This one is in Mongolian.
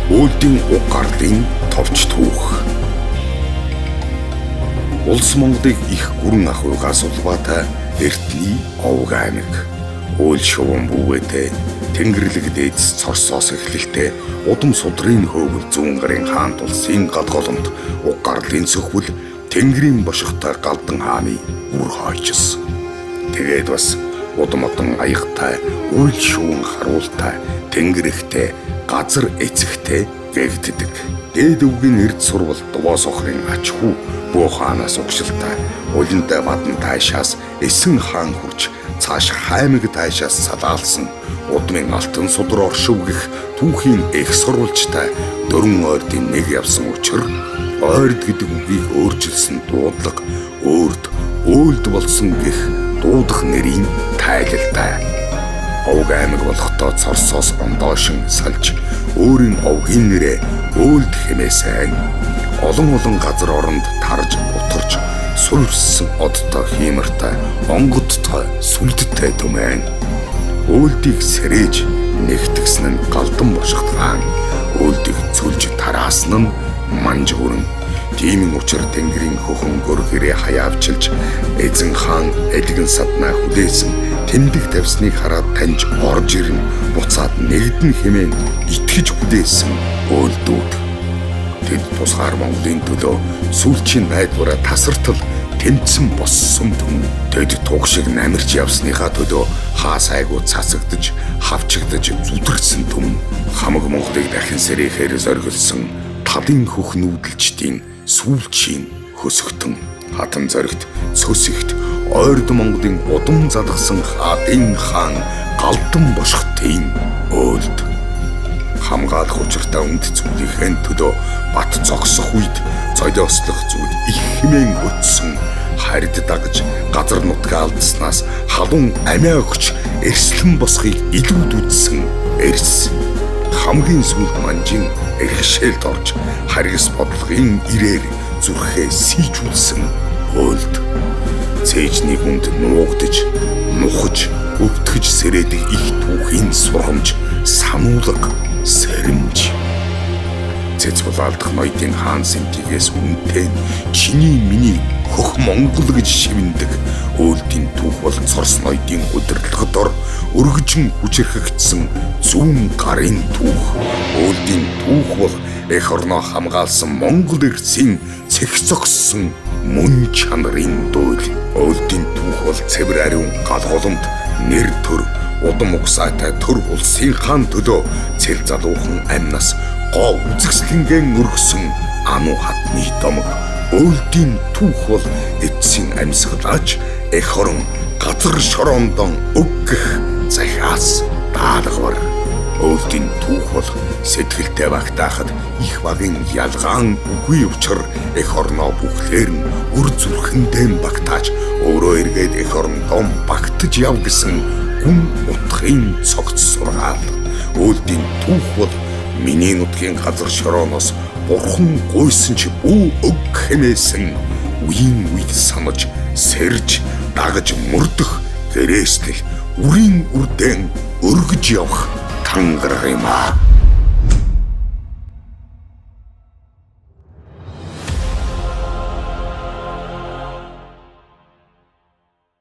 Өөдийн уг гарлын товч түүх. Улс Монголыг их гүрэн ах уйгаас улбаатай Эртний Овг аймаг. Уул шуван бүүгээтэй Тэнгэрлэг дээдс цорсоос эхлэлтэй удам судрын хөөгөл зүүн гарын хаан тулсын гадголомт уг гарлын цөхвөл Тэнгэрийн бошигтой Галдан хааны үр хойчс. Тэгээд бас удам одон аягтай уул шуван харуултай Тэнгэрэгтэй газар эцэгтэй гэгддэг. Дээд өвгийн эрд сурвал Дувоос охрын ач хүү бөө хаанаас угшилтай улинтай бадан таашаас эсэн хаан хүрч цааш хаймаг таашаас салаалсан удмын алтан судар оршив гэх түүхийн их сурвалжтай дөрвөн ойрдын нэг явсан учир ойрд гэдэг үгийг өөрчилсөн дуудлага өөрд болсон гэх дуудах нэрийн тайлалтай. Овг аймаг болохдоо цорсоос ондоошин салж өөрийн овгийн нэрээ Өөлд хэмээсэн. Олон газар оронд тарж утарч сувирсан одтой хиймэртэй онгодтой сүлдтэй түмэн. Өөлдийг сэрэж нэгтгсэн нь Галдан бошигт хаан. Өөлдийг цөлж тараасан нь Манж хүрэн. Тиймэн учир Тэнгэрийн хөхөн гөр гэрээ хаяавчилж эзэн хаан эдгэн саднаа хүлээсэн тэмдэг тавьсныг хараад таньж орж ирнэ. Буцаад нэгдэн хэмээн итгэж хүлээсэн Өөлдүүд. Тэд тусгаар Монголын төлөө сүүлчийн найдвараа тасартал тэмцэн боссон түн. Тэд туг шиг намирч явсныхаа төлөө хаа сайгүй цацагдж хавчигдж зүдрэгсэн түн. Хамаг Монголыг дахин сэрэхээр зоргилсон талын хөх нүүдэлчдийн сүүлчийн хөсгтөн хатан зоригт цөсөгт ойрд Монголын удам залгсан хаадын хаан Галдан бошигтын Өөлд. Хамгаалах учиртай үнд зүйлийн төлөө бат зогсох үед золиослох зүйл их хэмээн өтсөн. Харид дагж газар нутгаа алдснаас халуун амиа өгч эрслэн босхийг илүүд үзсэн эрс. Хамгийн сүүлд Манжин эрхшээлд орж харгас бодлогын ирээр зүрхээ сийжүүлсэн Өөлд. Цээжний хүнд нуугдж, нухаж, өвтгөж сэрээдэг их түүхийн сургамж, сануулга, сэрэмж. Цэцбол алдах ноёдын хаан сэнтигээс үнтэй чиний миний хөх Монгол гэж шивндэг Өөлдийн түүх бол цорс ноёдын удирдлагад өргөжин хүчрхэгдсэн зүүн гарын түүх. Өөлдийн түүх бол эх орноо хамгаалсан Монгол эрсийн цэгцогссон мөн чанарын дуйл. Өөлдийн түүх бол цэвэр ариун галголомт нэр төр удам угсаатай төр улсын хаан төлөө цэл залуухан амнаас гоо үзэсгэлэнгэн өргсөн ану хатны домог. Өөлдийн түүх бол эцсийн амьсгалаач эх орон газар шороондон өгөх захиас даалгавар. Өөлдийн түүх бол сэтгэлтэй багтаахад их багийн ялгаан үгүй учир эх орноо бүхлээр нь үр зүрхэндээ багтааж өөрөө эргээд эх орондоо багтаж яв гэсэн гүн утгын цогц сургаал. Өөлдийн түүх бол миний нутгийн газар шорооноос бурхан гуйсан ч бүү өг хэмээсэн үеийн үед санаж сэрж дагаж мөрдөх гэрээстэл үрийн үрдэн өргөж явах тангараг юм аа.